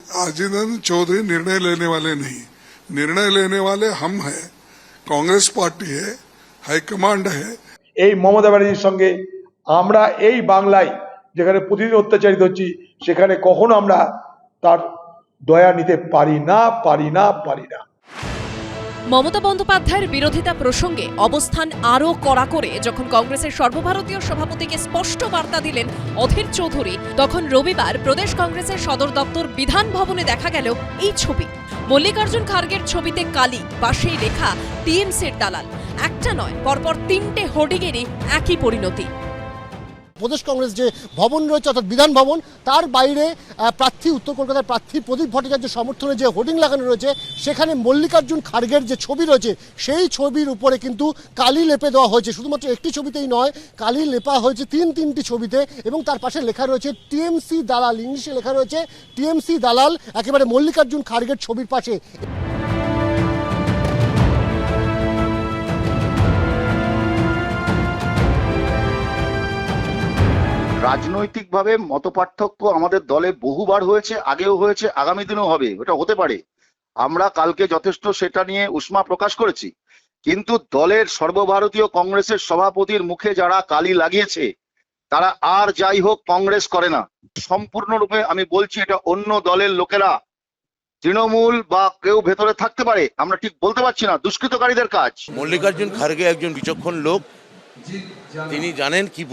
आजीनंद चौधरी निर्णय लेने वाले नहीं, निर्णय लेने वाले हम हैं, कांग्रेस पार्टी है, हाईकमांड है। এই মমতা ব্যানার্জির সঙ্গে আমরা এই বাংলায় যেখানে প্রতিদিন অত্যাচারিত হচ্ছি সেখানে কখনো আমরা তার দয়া নিতে পারি না। মমতা বন্দ্যোপাধ্যায়ের বিরোধিতা প্রসঙ্গে অবস্থান আরও কড়া করে যখন কংগ্রেসের সর্বভারতীয় সভাপতিকে স্পষ্ট বার্তা দিলেন অধীর চৌধুরী, তখন রবিবার প্রদেশ কংগ্রেসের সদর দপ্তর বিধান ভবনে দেখা গেল এই ছবি। মল্লিকার্জুন খার্গের ছবিতে কালি, পাশেই লেখা টিএমসির দালাল। একটা নয়, পরপর 3টে হোর্ডিংয়েরই একই পরিণতি। প্রদেশ কংগ্রেস যে ভবন রয়েছে অর্থাৎ বিধান ভবন, তার বাইরে প্রার্থী উত্তর কলকাতার প্রার্থী প্রদীপ ভট্টাচার্যের সমর্থনে যে হোর্ডিং লাগানো রয়েছে সেখানে মল্লিকার্জুন খার্গের যে ছবি রয়েছে সেই ছবির উপরে কিন্তু কালি লেপে দেওয়া হয়েছে। শুধুমাত্র একটি ছবিতেই নয়, কালি লেপা হয়েছে তিনটি ছবিতে, এবং তার পাশে লেখা রয়েছে টিএমসি দালাল, ইংলিশে লেখা রয়েছে টিএমসি দালাল, একেবারে মল্লিকার্জুন খার্গের ছবির পাশে। রাজনৈতিকভাবে মতপার্থক্য আমাদের দলে বহুবার হয়েছে, আগেও হয়েছে, আগামী দিনেও হবে, ওটা হতে পারে। আমরা কালকে যথেষ্ট সেটা নিয়ে উষ্মা প্রকাশ করেছি, কিন্তু দলের সর্বভারতীয় কংগ্রেসের সভাপতির মুখে যারা কালি লাগিয়েছে তারা আর যাই হোক কংগ্রেস করে না। সম্পূর্ণরূপে আমি বলছি, এটা অন্য দলের লোকেরা, তৃণমূল বা কেউ ভেতরে থাকতে পারে, আমরা ঠিক বলতে পারছি না, দুষ্কৃতকারীদের কাজ। মল্লিকার্জুন খার্গে একজন বিচক্ষণ লোক, তিনি জানেন কি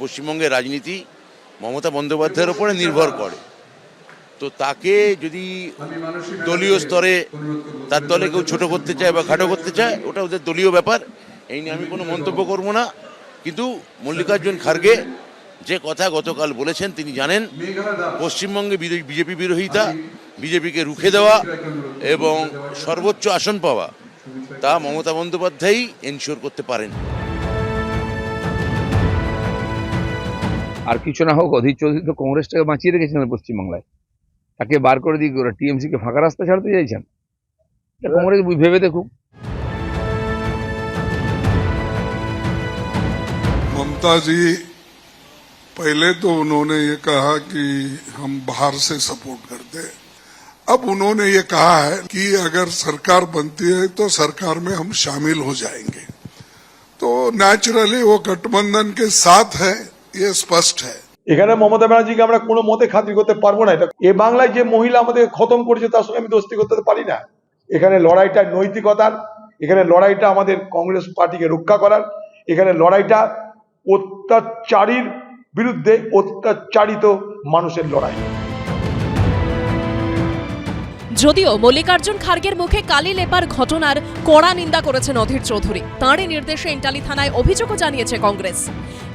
পশ্চিমবঙ্গের রাজনীতি মমতা বন্দ্যোপাধ্যায়ের উপরে নির্ভর করে। তো তাকে যদি দলীয় স্তরে তার দলে কেউ ছোট করতে চায় বা খাটো করতে চায়, ওটা ওদের দলীয় ব্যাপার, এই নিয়ে আমি কোনো মন্তব্য করব না। কিন্তু মল্লিকার্জুন খার্গে যে কথা গতকাল বলেছেন, তিনি জানেন পশ্চিমবঙ্গে বিজেপি বিরোধিতা, বিজেপিকে রুখে দেওয়া এবং সর্বোচ্চ আসন পাওয়া, তা মমতা বন্দ্যোপাধ্যায়ই এনশিওর করতে পারেন। আর কিছু না হোক, অধীর চৌধুরী তো কংগ্রেসটাকে বাঁচিয়ে রেখেছিলেন পশ্চিমবাংলায়, তাকে বার করে দিয়ে ওরা টিএমসিকে ফাঁকা রাস্তা ছাড়তে চাইছেন। কংগ্রেস ভেবে দেখুক। ममता जी पहले तो उन्होंने ये कहा कि हम बाहर से सपोर्ट करते हैं, अब उन्होंने ये कहा है कि अगर सरकार बनती है तो सरकार में हम शामिल हो जाएंगे। तो नेचुरली वो गठबंधन के साथ है, ये स्पष्ट है। এখানে মমতা ব্যানার্জিকে আমরা কোনো মতে খাতির করতে পারবো না। এটা এ বাংলায় যে মহিলা আমাদের খতম করেছে তার সঙ্গে আমি দোস্তি করতে পারি না। এখানে লড়াইটা নৈতিকতার, এখানে লড়াইটা আমাদের কংগ্রেস পার্টিকে রক্ষা করার, এখানে লড়াইটা অত্যাচারীর বিরুদ্ধে অত্যাচারিত মানুষের লড়াই। যদিও মল্লিকার্জুন খার্গের মুখে কালি লেপার ঘটনার কড়া নিন্দা করেছেন অধীর চৌধুরী, তাঁরই নির্দেশে ইন্টালি থানায় অভিযোগও জানিয়েছে কংগ্রেস।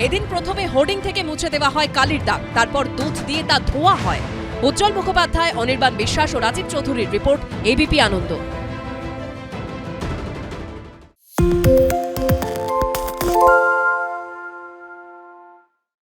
এদিন প্রথমে হোর্ডিং থেকে মুছে দেওয়া হয় কালির দাগ, তারপর দুধ দিয়ে তা ধোয়া হয়। উজ্জ্বল মুখোপাধ্যায়, অনির্বাণ বিশ্বাস ও রাজীব চৌধুরীর রিপোর্ট, এবিপি আনন্দ।